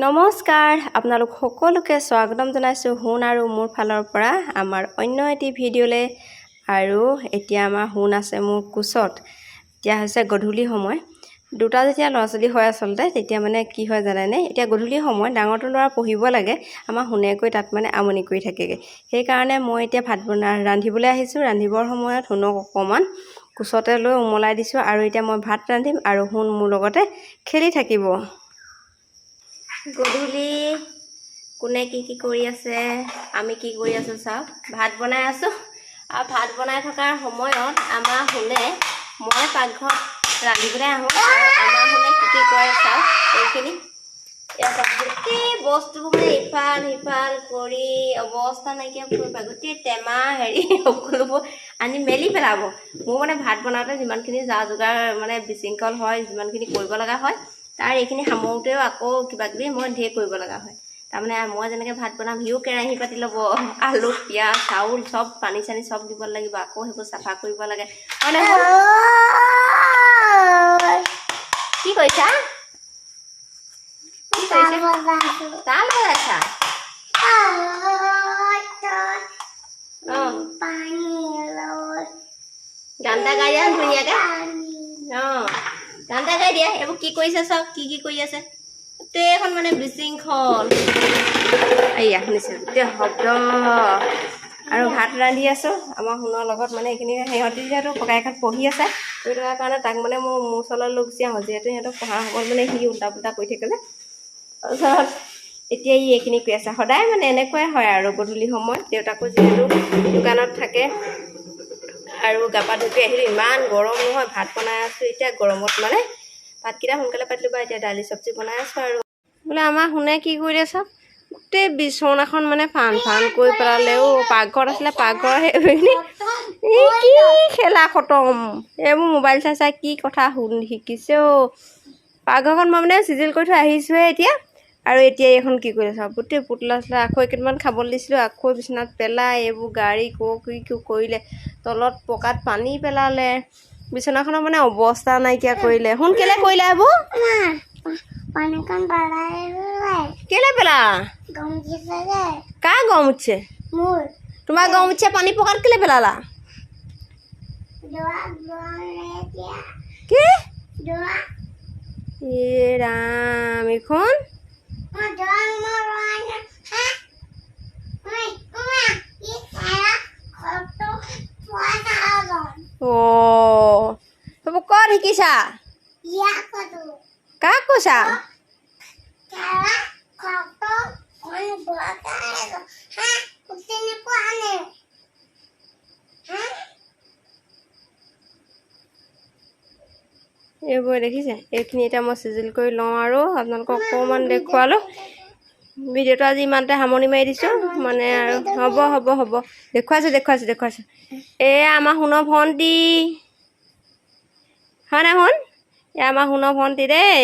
নমস্কাৰ আপোনালোক সকলোকে স্বাগতম জনাইছোঁ হুন আৰু মোৰ ফালৰ পৰা আমাৰ অন্য এটি ভিডিঅ'লৈ। আৰু এতিয়া আমাৰ হুন আছে মোৰ কোচত। এতিয়া হৈছে গধূলি সময়, দুটা যেতিয়া ল'ৰা ছোৱালী হয় আচলতে তেতিয়া মানে কি হয় জানেনে, এতিয়া গধূলি সময় ডাঙৰটো ল'ৰা পঢ়িব লাগে, আমাৰ হুনেকৈ তাত মানে আমনি কৰি থাকেগৈ। সেইকাৰণে মই এতিয়া ভাত ৰান্ধিবলৈ আহিছোঁ। ৰান্ধিবৰ সময়ত হুনক অকণমান কোচতে লৈ উমলাই দিছোঁ আৰু এতিয়া মই ভাত ৰান্ধিম আৰু হুন মোৰ লগতে খেলি থাকিব। গধূলি কোনে কি কৰি আছে, আমি কি কৰি আছোঁ চাওক। ভাত বনাই আছোঁ আৰু ভাত বনাই থকাৰ সময়ত আমাৰ হুনে, মই পাকঘৰত ৰান্ধিবলৈ আহোঁ আৰু আমাৰ হুনে কি কৰে চাওক। এইখিনি গোটেই বস্তুবোৰ মানে ইফাল সিফাল কৰি অৱস্থা নাইকিয়া কৰিব, গোটেই টেমা সকলোবোৰ আনি মেলি পেলাব। মোৰ মানে ভাত বনাওঁতে যিমানখিনি যা যোগাৰ মানে বিশৃংখল হয়, যিমানখিনি কৰিব লগা হয়, তাৰ এইখিনি সামৰোতেও আকৌ কিবা কিবি মই ঢেৰ কৰিব লগা হয়। তাৰমানে মই যেনেকৈ ভাত বনাম সিও কেৰাহী পাতি ল'ব, আলু পিঁয়াজ চাউল চব পানী চানী চব দিব লাগিব, আকৌ সেইবোৰ চাফা কৰিব লাগে। মানে কি কৰিছা? তাল বজাইছা? গান এটা গাই দিয়া ধুনীয়াকৈ। গান এটা গাই দিয়া। এইবোৰ কি কৰিছে চব, কি কৰি আছে গোটেইখন মানে বিশৃংখল। এয়া শুনিছে গোটেই শব্দ। আৰু ভাত ৰান্ধি আছোঁ আমাৰ হুনৰ লগত, মানে এইখিনি সিহঁতি যিহেতু ককাইকহঁত পঢ়ি আছে, পঢ়ি থকাৰ কাৰণে তাক মানে মোৰ ওচৰলৈ লৈ গুচি আহোঁ, যিহেতু সিহঁতক পঢ়া সময়ত মানে সি উল্টা পুল্টা কৰি থাকে যে। তাৰপিছত এতিয়া ই এইখিনি কৰি আছে। সদায় মানে এনেকুৱাই হয় আৰু গধূলি সময়ত দেউতাকো যিহেতু দোকানত থাকে আৰু গা পা ধুই আহিলোঁ। ইমান গৰম নহয়, ভাত বনাই আছোঁ এতিয়া গৰমত মানে ভাতকেইটা সোনকালে পাতিলোঁ বাৰু। এতিয়া দালি চব্জি বনাই আছোঁ আৰু বোলে আমাৰ হুনে কি কৰি আছে, গোটেই বিচনাখন মানে ফান কৰি পেলালে। পাকঘৰত আছিলে, পাকঘৰ সেইখিনি কি খেলা খতম। এইবোৰ মোবাইল চাই কি কথা শিকিছে পাকঘৰখন মই মানে চিজিল কৰি থৈ আহিছোঁহে এতিয়া। আৰু এতিয়া এইখন কি কৰি আছে, গোটেই পুতলা চোতলা আকৌ কেইটামান খাবলৈ দিছিলোঁ, আকৌ বিচনাত পেলাই এইবোৰ গাড়ী কি কৰিলে, তলত পকাত পানী পেলালে, বিচনাখনৰ মানে অৱস্থা নাইকিয়া কৰিলে। শুন কেলে কৰিলে এইবোৰ, কেলে পেলা? কাৰ গৰম উঠিছে? তোমাৰ গৰম উঠিছে? পানী পকাত কেলে পেলালা? কি ৰাম এইখন সেইবোৰ ক'ত শিকিছা? কাক কৈছা? এইবোৰ দেখিছে, এইখিনি এতিয়া মই চিজিল কৰি লওঁ আৰু আপোনালোকক অকণমান দেখুৱালোঁ। ভিডিঅ'টো আজি ইমানতে সামৰণি মাৰি দিছোঁ মানে আৰু হ'ব দেখুৱাইছোঁ। এয়া আমাৰ হুনৰ ভণ্টি হয় নাই হুন? এয়া আমাৰ হুনৰ ভণ্টি দেই।